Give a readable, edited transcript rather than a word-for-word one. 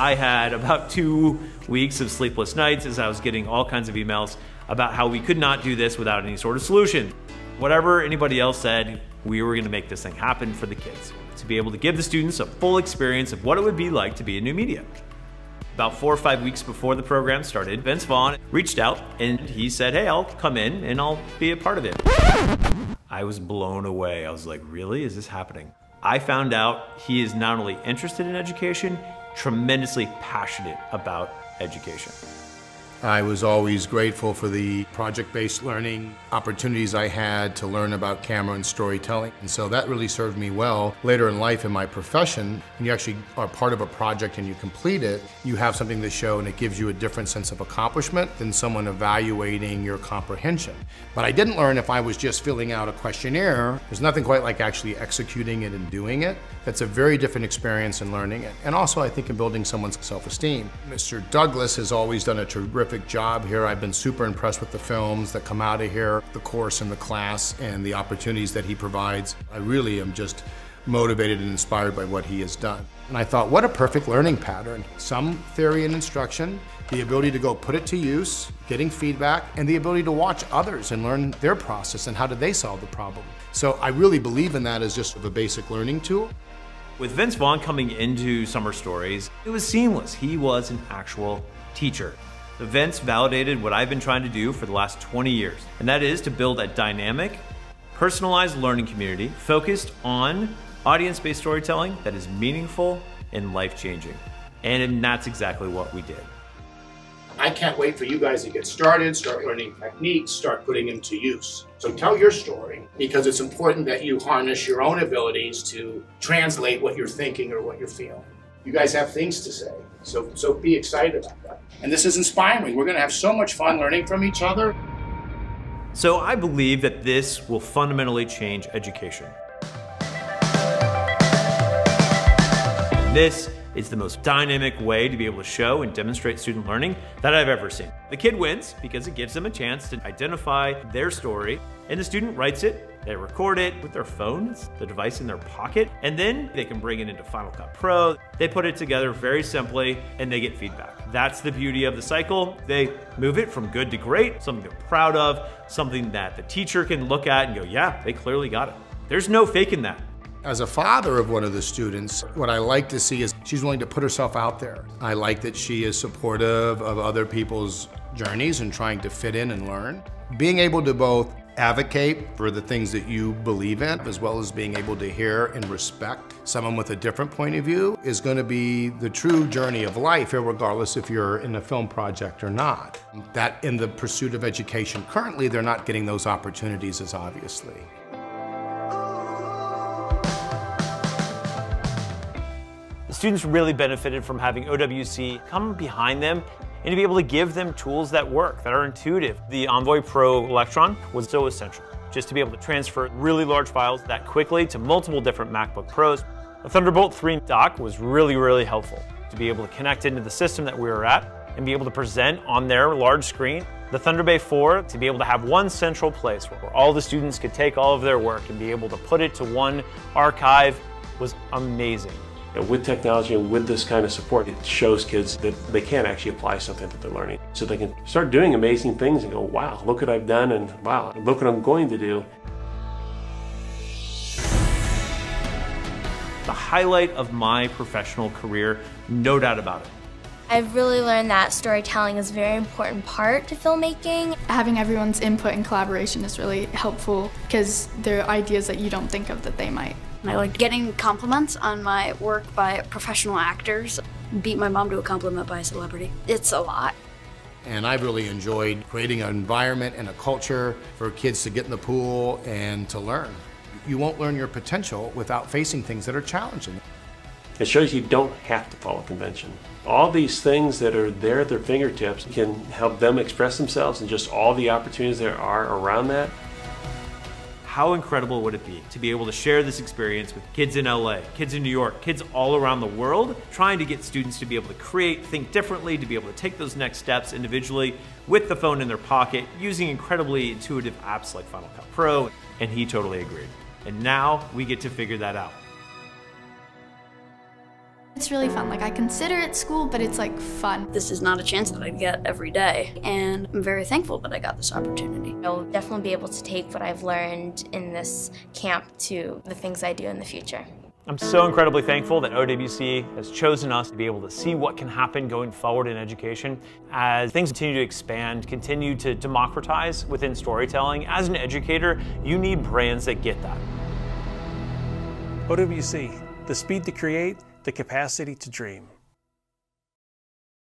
I had about 2 weeks of sleepless nights as I was getting all kinds of emails about how we could not do this without any sort of solution. Whatever anybody else said, we were going to make this thing happen for the kids, to be able to give the students a full experience of what it would be like to be in new media. About 4 or 5 weeks before the program started, Vince Vaughn reached out and he said, hey, I'll come in and I'll be a part of it. I was blown away. I was like, really? Is this happening? I found out he is not only interested in education, tremendously passionate about education. I was always grateful for the project-based learning opportunities I had to learn about camera and storytelling. And so that really served me well later in life in my profession. When you actually are part of a project and you complete it, you have something to show and it gives you a different sense of accomplishment than someone evaluating your comprehension. But I didn't learn if I was just filling out a questionnaire. There's nothing quite like actually executing it and doing it. That's a very different experience in learning it. And also I think in building someone's self-esteem. Mr. Douglas has always done a terrific job here. I've been super impressed with the films that come out of here, the course and the class, and the opportunities that he provides. I really am just motivated and inspired by what he has done. And I thought, what a perfect learning pattern. Some theory and instruction, the ability to go put it to use, getting feedback, and the ability to watch others and learn their process and how did they solve the problem. So I really believe in that as just a basic learning tool. With Vince Vaughn coming into Summer Stories, it was seamless. He was an actual teacher. Vince validated what I've been trying to do for the last 20 years, and that is to build a dynamic, personalized learning community focused on audience-based storytelling that is meaningful and life-changing. And that's exactly what we did. I can't wait for you guys to get started, start learning techniques, start putting them to use. So tell your story, because it's important that you harness your own abilities to translate what you're thinking or what you're feeling. You guys have things to say, so be excited about that. And this is inspiring. We're going to have so much fun learning from each other. So I believe that this will fundamentally change education. This is the most dynamic way to be able to show and demonstrate student learning that I've ever seen. The kid wins because it gives them a chance to identify their story, and the student writes it, they record it with their phones, the device in their pocket, and then they can bring it into Final Cut Pro. They put it together very simply, and they get feedback. That's the beauty of the cycle. They move it from good to great, something they're proud of, something that the teacher can look at and go, yeah, they clearly got it. There's no faking that. As a father of one of the students, what I like to see is she's willing to put herself out there. I like that she is supportive of other people's journeys and trying to fit in and learn. Being able to both advocate for the things that you believe in, as well as being able to hear and respect someone with a different point of view is going to be the true journey of life, regardless if you're in a film project or not. That in the pursuit of education currently, they're not getting those opportunities as obviously. The students really benefited from having OWC come behind them and to be able to give them tools that work, that are intuitive. The Envoy Pro Elektron was so essential, just to be able to transfer really large files that quickly to multiple different MacBook Pros. The Thunderbolt 3 dock was really helpful to be able to connect into the system that we were at and be able to present on their large screen. The ThunderBay 4 to be able to have one central place where all the students could take all of their work and be able to put it to one archive was amazing. With technology and with this kind of support, it shows kids that they can actually apply something that they're learning. So they can start doing amazing things and go, wow, look what I've done, and wow, look what I'm going to do. The highlight of my professional career, no doubt about it. I've really learned that storytelling is a very important part to filmmaking. Having everyone's input and collaboration is really helpful because there are ideas that you don't think of that they might. I like getting compliments on my work by professional actors. Beat my mom to a compliment by a celebrity. It's a lot. And I've really enjoyed creating an environment and a culture for kids to get in the pool and to learn. You won't learn your potential without facing things that are challenging. It shows you don't have to follow convention. All these things that are there at their fingertips can help them express themselves, and just all the opportunities there are around that. How incredible would it be to be able to share this experience with kids in LA, kids in New York, kids all around the world, trying to get students to be able to create, think differently, to be able to take those next steps individually with the phone in their pocket, using incredibly intuitive apps like Final Cut Pro, and he totally agreed. And now we get to figure that out. It's really fun. Like, I consider it school, but it's like fun. This is not a chance that I get every day, and I'm very thankful that I got this opportunity. I'll definitely be able to take what I've learned in this camp to the things I do in the future. I'm so incredibly thankful that OWC has chosen us to be able to see what can happen going forward in education as things continue to expand, continue to democratize within storytelling. As an educator, you need brands that get that. OWC, the speed to create, the capacity to dream.